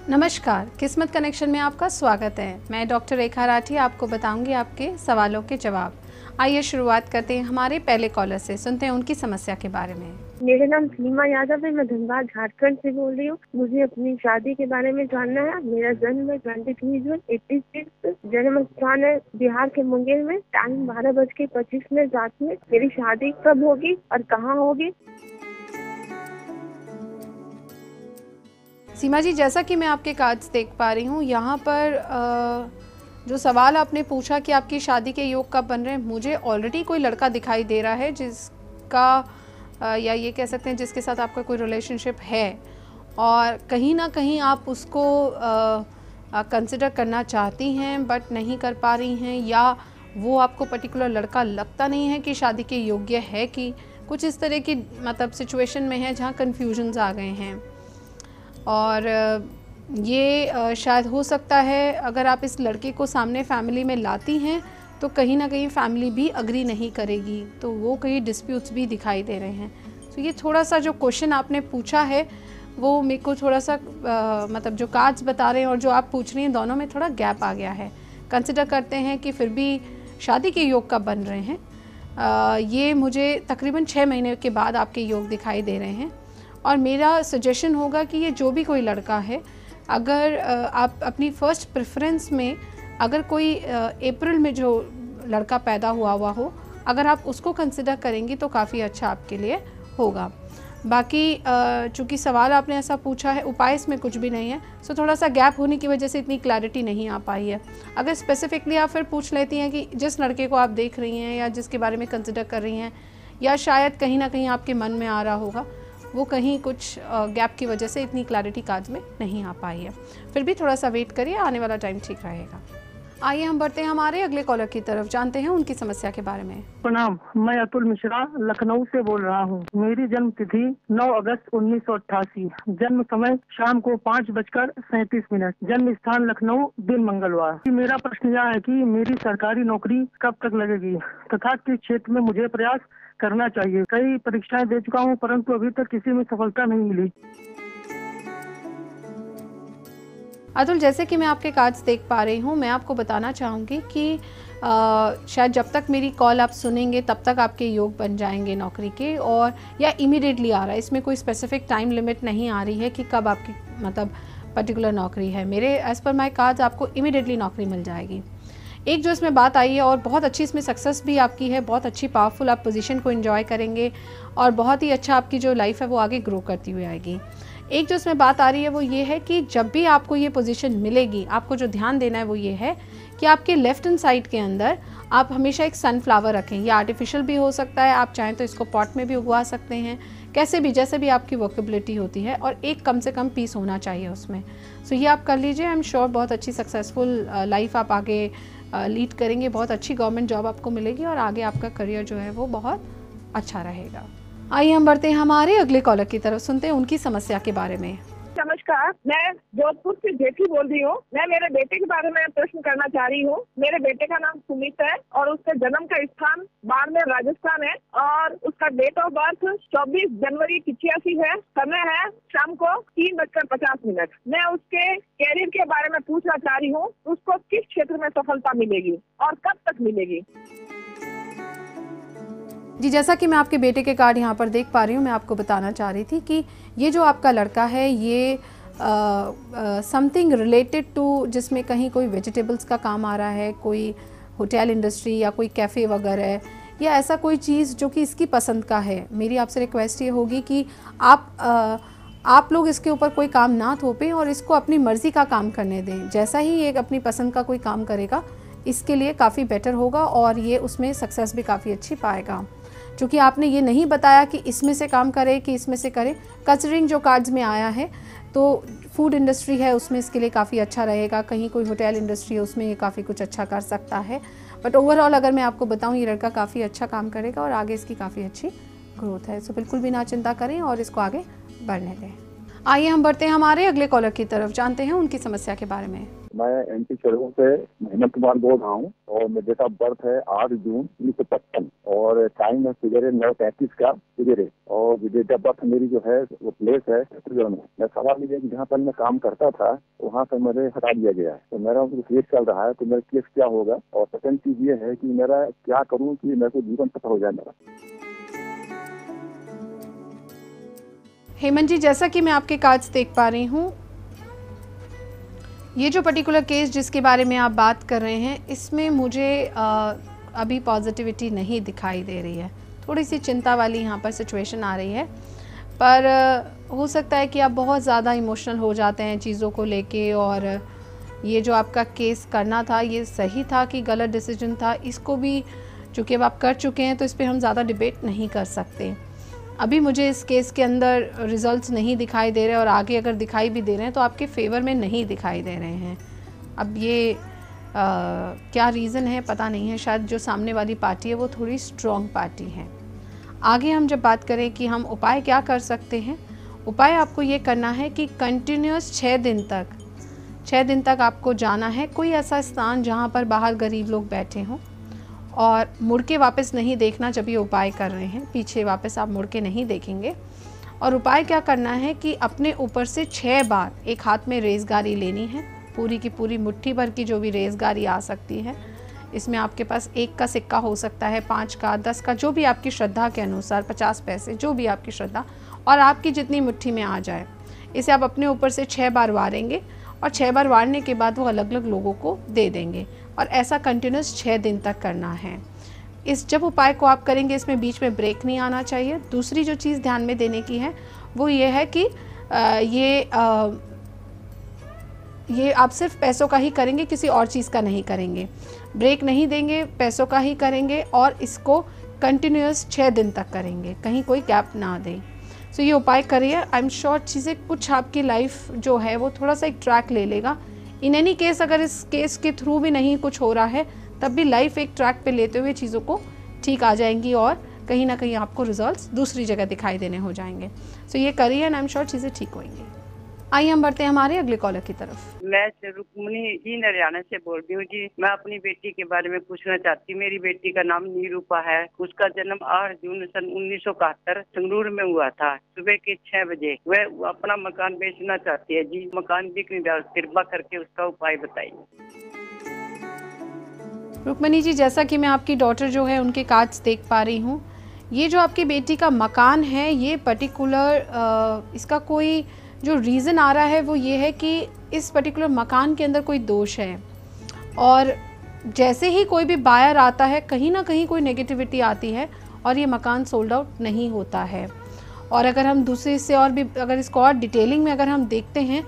नमस्कार, किस्मत कनेक्शन में आपका स्वागत है। मैं डॉक्टर रेखा राठी आपको बताऊंगी आपके सवालों के जवाब। आइए शुरुआत करते हैं हमारे पहले कॉलर से, सुनते हैं उनकी समस्या के बारे में। मेरा नाम सीमा यादव है, मैं धनबाद झारखंड से बोल रही हूँ। मुझे अपनी शादी के बारे में जानना है। मेरा जन्म है 23 जून 86। जन्म स्थान है बिहार के मुंगेर में। टाइम 12:25 रात में। मेरी शादी कब होगी और कहाँ होगी? सीमा जी, जैसा कि मैं आपके कार्ड्स देख पा रही हूँ, यहाँ पर जो सवाल आपने पूछा कि आपकी शादी के योग कब बन रहे हैं, मुझे ऑलरेडी कोई लड़का दिखाई दे रहा है जिसका या ये कह सकते हैं जिसके साथ आपका कोई रिलेशनशिप है, और कहीं ना कहीं आप उसको कंसिडर करना चाहती हैं बट नहीं कर पा रही हैं, या वो आपको पर्टिकुलर लड़का लगता नहीं है कि शादी के योग्य है, कि कुछ इस तरह की मतलब सिचुएशन में है जहाँ कन्फ्यूजन्स आ गए हैं। और ये शायद हो सकता है अगर आप इस लड़के को सामने फैमिली में लाती हैं तो कहीं ना कहीं फैमिली भी अग्री नहीं करेगी, तो वो कई डिस्प्यूट्स भी दिखाई दे रहे हैं। तो ये थोड़ा सा जो क्वेश्चन आपने पूछा है वो मेरे को थोड़ा सा मतलब जो कार्ड्स बता रहे हैं और जो आप पूछ रही हैं, दोनों में थोड़ा गैप आ गया है। कंसिडर करते हैं कि फिर भी शादी के योग कब बन रहे हैं। ये मुझे तकरीबन 6 महीने के बाद आपके योग दिखाई दे रहे हैं। और मेरा सजेशन होगा कि ये जो भी कोई लड़का है, अगर आप अपनी फ़र्स्ट प्रेफरेंस में अगर कोई अप्रैल में जो लड़का पैदा हुआ हो, अगर आप उसको कंसिडर करेंगी तो काफ़ी अच्छा आपके लिए होगा। बाकी चूँकि सवाल आपने ऐसा पूछा है, उपाय इसमें कुछ भी नहीं है, सो थोड़ा सा गैप होने की वजह से इतनी क्लैरिटी नहीं आ पाई है। अगर स्पेसिफिकली आप फिर पूछ लेती हैं कि जिस लड़के को आप देख रही हैं या जिसके बारे में कंसिडर कर रही हैं, या शायद कहीं ना कहीं आपके मन में आ रहा होगा, वो कहीं कुछ गैप की वजह से इतनी क्लैरिटी कार्ड्स में नहीं आ पाई है। फिर भी थोड़ा सा वेट करिए, आने वाला टाइम ठीक रहेगा। आइए हम बढ़ते हैं हमारे अगले कॉलर की तरफ, जानते हैं उनकी समस्या के बारे में। प्रणाम, मैं अतुल मिश्रा लखनऊ से बोल रहा हूँ। मेरी जन्म तिथि 9 अगस्त 1988। जन्म समय शाम को 5:37। जन्म स्थान लखनऊ, दिन मंगलवार। मेरा प्रश्न यह है कि मेरी सरकारी नौकरी कब तक लगेगी तथा किस क्षेत्र में मुझे प्रयास करना चाहिए। कई परीक्षाएं दे चुका हूँ परंतु अभी तक किसी में सफलता नहीं मिली। अतुल, जैसे कि मैं आपके कार्ड्स देख पा रही हूँ, मैं आपको बताना चाहूँगी कि शायद जब तक मेरी कॉल आप सुनेंगे तब तक आपके योग बन जाएंगे नौकरी के, और या इमीडिएटली आ रहा है, इसमें कोई स्पेसिफिक टाइम लिमिट नहीं आ रही है कि कब आपकी मतलब पर्टिकुलर नौकरी है। मेरे एज़ पर माई कार्ड्स आपको इमीडिएटली नौकरी मिल जाएगी। एक जो इसमें बात आई है, और बहुत अच्छी इसमें सक्सेस भी आपकी है, बहुत अच्छी पावरफुल आप पोजीशन को एंजॉय करेंगे और बहुत ही अच्छा आपकी जो लाइफ है वो आगे ग्रो करती हुई आएगी। एक जो इसमें बात आ रही है वो ये है कि जब भी आपको ये पोजीशन मिलेगी, आपको जो ध्यान देना है वो ये है कि आपके लेफ्ट हैंड साइड के अंदर आप हमेशा एक सनफ्लावर रखें। ये आर्टिफिशियल भी हो सकता है, आप चाहें तो इसको पॉट में भी उगवा सकते हैं, कैसे भी जैसे भी आपकी वर्केबिलिटी होती है, और एक कम से कम पीस होना चाहिए उसमें। सो ये आप कर लीजिए। आई एम श्योर बहुत अच्छी सक्सेसफुल लाइफ आप आगे लीड करेंगे, बहुत अच्छी गवर्नमेंट जॉब आपको मिलेगी और आगे आपका करियर जो है वो बहुत अच्छा रहेगा। आइए हम बढ़ते हैं हमारे अगले कॉलर की तरफ, सुनते हैं उनकी समस्या के बारे में। नमस्कार, मैं जोधपुर से जेठी बोल रही हूँ। मैं मेरे बेटे के बारे में प्रश्न करना चाह रही हूँ। मेरे बेटे का नाम सुमित है और उसके जन्म का स्थान बाड़मेर राजस्थान है, और उसका डेट ऑफ बर्थ 24 जनवरी 85 है। समय है शाम को 3:50। मैं उसके कैरियर के बारे में पूछना चाह रही हूँ, उसको किस क्षेत्र में सफलता मिलेगी और कब तक मिलेगी? जी, जैसा कि मैं आपके बेटे के कार्ड यहाँ पर देख पा रही हूँ, मैं आपको बताना चाह रही थी कि ये जो आपका लड़का है ये समथिंग रिलेटेड टू, जिसमें कहीं कोई वेजिटेबल्स का काम आ रहा है, कोई होटल इंडस्ट्री या कोई कैफ़े वगैरह है, या ऐसा कोई चीज़ जो कि इसकी पसंद का है। मेरी आपसे रिक्वेस्ट ये होगी कि आप लोग इसके ऊपर कोई काम ना थोपें और इसको अपनी मर्ज़ी का काम करने दें। जैसा ही ये अपनी पसंद का कोई काम करेगा, इसके लिए काफ़ी बेटर होगा और ये उसमें सक्सेस भी काफ़ी अच्छी पाएगा। क्योंकि आपने ये नहीं बताया कि इसमें से काम करे कि इसमें से करे, कंसिडरिंग जो कार्ड्स में आया है तो फूड इंडस्ट्री है उसमें इसके लिए काफ़ी अच्छा रहेगा, कहीं कोई होटल इंडस्ट्री है उसमें ये काफ़ी कुछ अच्छा कर सकता है। बट ओवरऑल अगर मैं आपको बताऊं, ये लड़का काफ़ी अच्छा काम करेगा और आगे इसकी काफ़ी अच्छी ग्रोथ है। सो बिल्कुल भी ना चिंता करें और इसको आगे बढ़ने दें। आइए हम बढ़ते हैं हमारे अगले कॉलर की तरफ, जानते हैं उनकी समस्या के बारे में। मैं एमपी चढ़ू से महेंद्र कुमार बोल रहा हूँ और मेरे डेट ऑफ बर्थ है 8 जून 1955 और टाइम है सवेरे 9:35 का सवेरे, और डेट ऑफ बर्थ मेरी जो है वो प्लेस है छत्तीसगढ़ में। मैं सवाल ये कि जहाँ पर मैं काम करता था वहाँ पर मुझे हटा दिया गया है, तो मेरा केस चल रहा है, तो मेरा केस क्या होगा। और सेकंड चीज ये है कि मेरा क्या करूँ कि मेरे को जीवन पता हो जाए मेरा। हेमंत जी, जैसा कि मैं आपके कार्ड्स देख पा रही हूँ, ये जो पर्टिकुलर केस जिसके बारे में आप बात कर रहे हैं, इसमें मुझे अभी पॉजिटिविटी नहीं दिखाई दे रही है। थोड़ी सी चिंता वाली यहाँ पर सिचुएशन आ रही है, पर हो सकता है कि आप बहुत ज़्यादा इमोशनल हो जाते हैं चीज़ों को लेके, और ये जो आपका केस करना था ये सही था कि गलत डिसीजन था, इसको भी चूँकि अब आप कर चुके हैं तो इस पर हम ज़्यादा डिबेट नहीं कर सकते। अभी मुझे इस केस के अंदर रिजल्ट्स नहीं दिखाई दे रहे, और आगे अगर दिखाई भी दे रहे हैं तो आपके फेवर में नहीं दिखाई दे रहे हैं। अब ये क्या रीज़न है पता नहीं है, शायद जो सामने वाली पार्टी है वो थोड़ी स्ट्रॉन्ग पार्टी है। आगे हम जब बात करें कि हम उपाय क्या कर सकते हैं, उपाय आपको ये करना है कि कंटिन्यूस 6 दिन तक आपको जाना है कोई ऐसा स्थान जहाँ पर बाहर गरीब लोग बैठे हों, और मुड़ के वापस नहीं देखना जब ये उपाय कर रहे हैं, पीछे वापस आप मुड़ के नहीं देखेंगे। और उपाय क्या करना है कि अपने ऊपर से 6 बार एक हाथ में रेज़गारी लेनी है, पूरी की पूरी मुट्ठी भर की जो भी रेज़गारी आ सकती है। इसमें आपके पास 1 का सिक्का हो सकता है, 5 का, 10 का, जो भी आपकी श्रद्धा के अनुसार, 50 पैसे, जो भी आपकी श्रद्धा और आपकी जितनी मुट्ठी में आ जाए। इसे आप अपने ऊपर से 6 बार वारेंगे, और 6 बार वारने के बाद वो अलग अलग लोगों को दे देंगे, और ऐसा कंटिन्यूस 6 दिन तक करना है। इस जब उपाय को आप करेंगे इसमें बीच में ब्रेक नहीं आना चाहिए। दूसरी जो चीज़ ध्यान में देने की है वो ये है कि ये आप सिर्फ पैसों का ही करेंगे, किसी और चीज़ का नहीं करेंगे। ब्रेक नहीं देंगे, पैसों का ही करेंगे, और इसको कंटिन्यूस 6 दिन तक करेंगे, कहीं कोई गैप ना दें। सो ये उपाय करिए, आई एम श्योर चीज़ें कुछ आपकी लाइफ जो है वो थोड़ा सा एक ट्रैक ले लेगा। इन एनी केस अगर इस केस के थ्रू भी नहीं कुछ हो रहा है तब भी लाइफ एक ट्रैक पे लेते हुए चीज़ों को ठीक आ जाएंगी, और कहीं ना कहीं आपको रिजल्ट्स दूसरी जगह दिखाई देने हो जाएंगे। सो ये करिए एंड आई एम श्योर चीज़ें ठीक होंगी। आइए हम बढ़ते हैं हमारे अगले कॉलर की तरफ। मैं रुक्मणी जी हरियाणा से बोल रही हूँ जी। मैं अपनी बेटी के बारे में पूछना चाहती हूँ। मेरी बेटी का नाम निरूपा है। उसका जन्म 8 जून सन 1971 संगरूर में हुआ था, सुबह के 6 बजे। वह अपना मकान बेचना चाहती है जी। मकान बिक नहीं रहा, कृपा करके उसका उपाय बताइए। रुक्मणी जी, जैसा कि मैं आपकी डॉटर जो है उनके कार्ड्स देख पा रही हूँ, ये जो आपकी बेटी का मकान है ये पर्टिकुलर इसका कोई जो रीज़न आ रहा है वो ये है कि इस पर्टिकुलर मकान के अंदर कोई दोष है, और जैसे ही कोई भी बायर आता है कहीं ना कहीं कोई नेगेटिविटी आती है और ये मकान सोल्ड आउट नहीं होता है। और अगर हम दूसरे से और भी अगर इसको और डिटेलिंग में अगर हम देखते हैं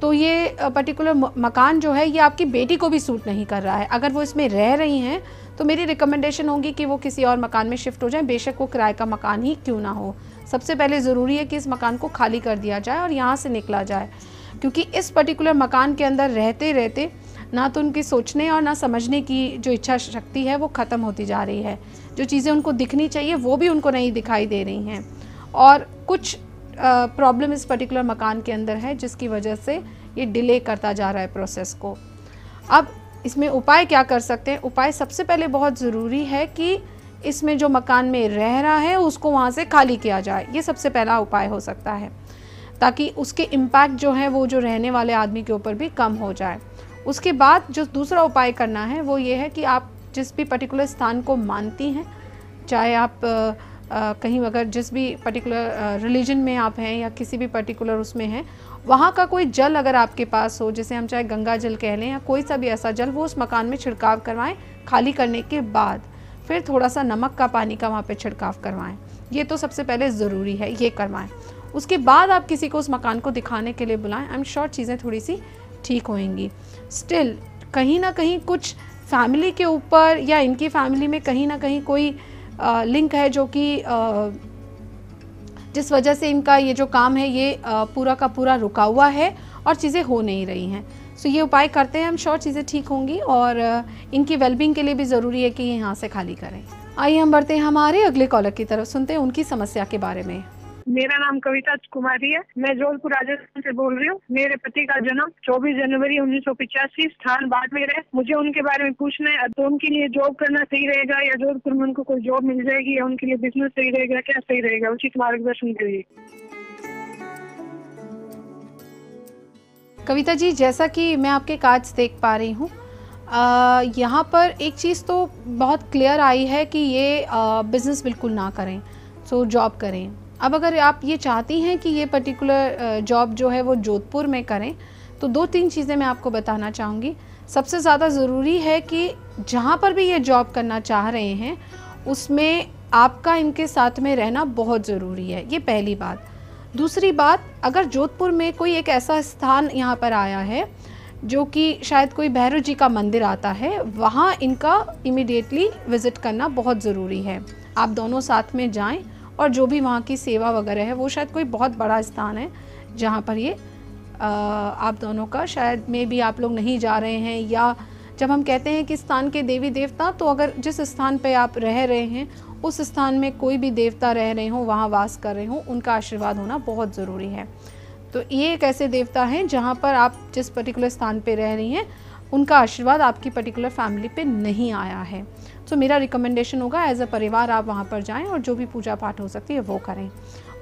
तो ये पर्टिकुलर मकान जो है ये आपकी बेटी को भी सूट नहीं कर रहा है। अगर वो इसमें रह रही हैं तो मेरी रिकमेंडेशन होगी कि वो किसी और मकान में शिफ्ट हो जाएं, बेशक वो किराए का मकान ही क्यों ना हो। सबसे पहले ज़रूरी है कि इस मकान को खाली कर दिया जाए और यहाँ से निकला जाए, क्योंकि इस पर्टिकुलर मकान के अंदर रहते रहते ना तो उनकी सोचने और ना समझने की जो इच्छा शक्ति है वो ख़त्म होती जा रही है। जो चीज़ें उनको दिखनी चाहिए वो भी उनको नहीं दिखाई दे रही हैं, और कुछ प्रॉब्लम इस पर्टिकुलर मकान के अंदर है जिसकी वजह से ये डिले करता जा रहा है प्रोसेस को। अब इसमें उपाय क्या कर सकते हैं? उपाय सबसे पहले बहुत ज़रूरी है कि इसमें जो मकान में रह रहा है उसको वहाँ से खाली किया जाए। ये सबसे पहला उपाय हो सकता है, ताकि उसके इम्पैक्ट जो है वो जो रहने वाले आदमी के ऊपर भी कम हो जाए। उसके बाद जो दूसरा उपाय करना है वो ये है कि आप जिस भी पर्टिकुलर स्थान को मानती हैं, चाहे आप कहीं अगर जिस भी पर्टिकुलर रिलीजन में आप हैं या किसी भी पर्टिकुलर उसमें हैं, वहाँ का कोई जल अगर आपके पास हो, जैसे हम चाहे गंगा जल कह लें या कोई सा भी ऐसा जल, वो उस मकान में छिड़काव करवाएं। खाली करने के बाद फिर थोड़ा सा नमक का पानी का वहाँ पे छिड़काव करवाएं। ये तो सबसे पहले ज़रूरी है, ये करवाएं। उसके बाद आप किसी को उस मकान को दिखाने के लिए बुलाएं। आई एम श्योर चीज़ें थोड़ी सी ठीक होएंगी। स्टिल कहीं ना कहीं कुछ फैमिली के ऊपर या इनकी फैमिली में कहीं ना कहीं कोई लिंक है जो कि जिस वजह से इनका ये जो काम है ये पूरा का पूरा रुका हुआ है और चीज़ें हो नहीं रही हैं। सो ये उपाय करते हैं, हम श्योर चीज़ें ठीक होंगी, और इनकी वेलबींग के लिए भी ज़रूरी है कि ये यहाँ से खाली करें। आइए हम बढ़ते हैं हमारे अगले कॉलर की तरफ, सुनते हैं उनकी समस्या के बारे में। मेरा नाम कविता कुमारी है। मैं जोधपुर राजस्थान से बोल रही हूँ। मेरे पति का जन्म 24 जनवरी 1985, स्थान बाड़मेर है। मुझे उनके बारे में पूछना है, तो उनके लिए जॉब करना सही रहेगा या जोधपुर में उनको कोई जॉब मिल जाएगी, या उनके लिए बिजनेस सही रहेगा, क्या सही रहेगा? उचित मार्गदर्शन करिए। कविता जी, जैसा कि मैं आपके कार्ड्स देख पा रही हूँ, यहाँ पर एक चीज़ तो बहुत क्लियर आई है कि ये बिज़नेस बिल्कुल ना करें, सो जॉब करें। अब अगर आप ये चाहती हैं कि ये पर्टिकुलर जॉब जो है वो जोधपुर में करें, तो 2-3 चीज़ें मैं आपको बताना चाहूँगी। सबसे ज़्यादा ज़रूरी है कि जहाँ पर भी ये जॉब करना चाह रहे हैं उसमें आपका इनके साथ में रहना बहुत ज़रूरी है, ये पहली बात। दूसरी बात, अगर जोधपुर में कोई एक ऐसा स्थान यहाँ पर आया है जो कि शायद कोई भैरव जी का मंदिर आता है, वहाँ इनका इमीडिएटली विज़िट करना बहुत ज़रूरी है। आप दोनों साथ में जाएं और जो भी वहाँ की सेवा वगैरह है, वो शायद कोई बहुत बड़ा स्थान है जहाँ पर ये आप दोनों का शायद में भी आप लोग नहीं जा रहे हैं, या जब हम कहते हैं कि स्थान के देवी देवता, तो अगर जिस स्थान पे आप रह रहे हैं उस स्थान में कोई भी देवता रह रहे हों, वहाँ वास कर रहे हों, उनका आशीर्वाद होना बहुत ज़रूरी है। तो ये एक ऐसे देवता हैं जहाँ पर आप जिस पर्टिकुलर स्थान पे रह रही हैं उनका आशीर्वाद आपकी पर्टिकुलर फैमिली पे नहीं आया है। तो मेरा रिकमेंडेशन होगा एज अ परिवार आप वहाँ पर जाएं और जो भी पूजा पाठ हो सकती है वो करें।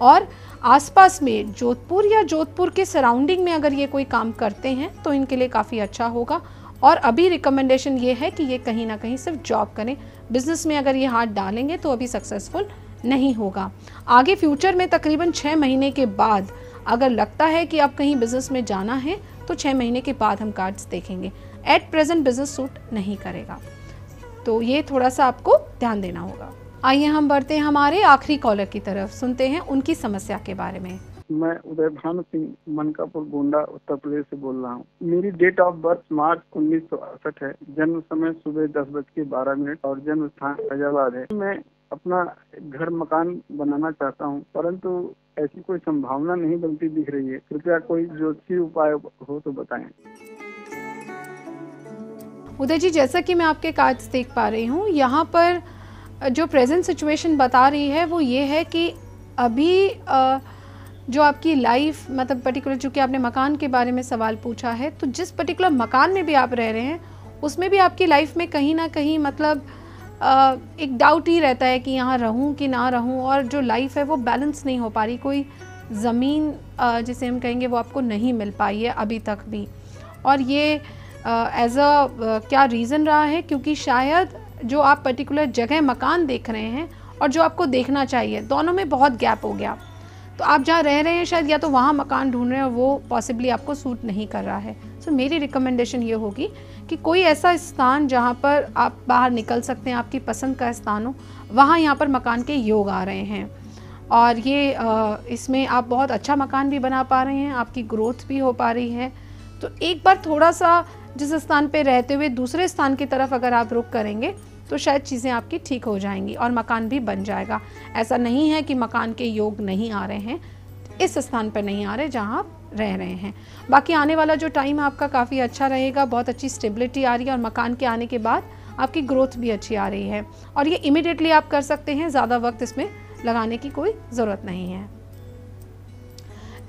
और आसपास में जोधपुर या जोधपुर के सराउंडिंग में अगर ये कोई काम करते हैं तो इनके लिए काफ़ी अच्छा होगा। और अभी रिकमेंडेशन ये है कि ये कहीं ना कहीं सिर्फ जॉब करें, बिज़नेस में अगर ये हाथ डालेंगे तो अभी सक्सेसफुल नहीं होगा। आगे फ्यूचर में तकरीबन 6 महीने के बाद अगर लगता है कि अब कहीं बिज़नेस में जाना है तो 6 महीने के बाद हम कार्ड्स देखेंगे। एट प्रेजेंट बिज़नेस सूट नहीं करेगा, तो ये थोड़ा सा आपको ध्यान देना होगा। आइए हम बढ़ते हैं हमारे आखिरी कॉलर की तरफ, सुनते हैं उनकी समस्या के बारे में। मैं उदय भानु सिंह मनकापुर गोंडा उत्तर प्रदेश से बोल रहा हूँ। मेरी डेट ऑफ बर्थ मार्च 1968 है। जन्म समय सुबह 10:12 और जन्म स्थान फैजाबाद है। मैं अपना घर मकान बनाना चाहता हूँ, परंतु ऐसी कोई संभावना नहीं बनती दिख रही है। कृपया कोई ज्योतिषीय उपाय हो तो बताएं। उदय जी, जैसा कि मैं आपके कार्ड्स देख पा रही हूँ, यहाँ पर जो प्रेजेंट सिचुएशन बता रही है वो ये है कि अभी जो आपकी लाइफ, मतलब पर्टिकुलर चूँकि आपने मकान के बारे में सवाल पूछा है, तो जिस पर्टिकुलर मकान में भी आप रह रहे हैं उसमें भी आपकी लाइफ में कहीं ना कहीं मतलब एक डाउट ही रहता है कि यहाँ रहूँ कि ना रहूँ, और जो लाइफ है वो बैलेंस नहीं हो पा रही। कोई ज़मीन जिसे हम कहेंगे वो आपको नहीं मिल पाई है अभी तक भी। और ये एज अ क्या रीज़न रहा है, क्योंकि शायद जो आप पर्टिकुलर जगह मकान देख रहे हैं और जो आपको देखना चाहिए, दोनों में बहुत गैप हो गया। तो आप जहाँ रह रहे हैं शायद या तो वहाँ मकान ढूंढ रहे हैं और वो पॉसिबली आपको सूट नहीं कर रहा है। सो मेरी रिकमेंडेशन ये होगी कि कोई ऐसा स्थान जहाँ पर आप बाहर निकल सकते हैं, आपकी पसंद का स्थान हो, वहाँ यहाँ पर मकान के योग आ रहे हैं। और ये इसमें आप बहुत अच्छा मकान भी बना पा रहे हैं, आपकी ग्रोथ भी हो पा रही है। तो एक बार थोड़ा सा जिस स्थान पे रहते हुए दूसरे स्थान की तरफ अगर आप रुख करेंगे तो शायद चीज़ें आपकी ठीक हो जाएंगी और मकान भी बन जाएगा। ऐसा नहीं है कि मकान के योग नहीं आ रहे हैं, इस स्थान पर नहीं आ रहे जहां आप रह रहे हैं। बाकी आने वाला जो टाइम आपका काफ़ी अच्छा रहेगा, बहुत अच्छी स्टेबिलिटी आ रही है और मकान के आने के बाद आपकी ग्रोथ भी अच्छी आ रही है। और ये इमिडिएटली आप कर सकते हैं, ज़्यादा वक्त इसमें लगाने की कोई ज़रूरत नहीं है।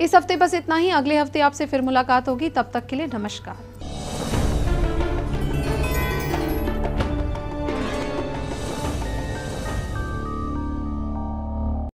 इस हफ्ते बस इतना ही। अगले हफ्ते आपसे फिर मुलाकात होगी, तब तक के लिए नमस्कार।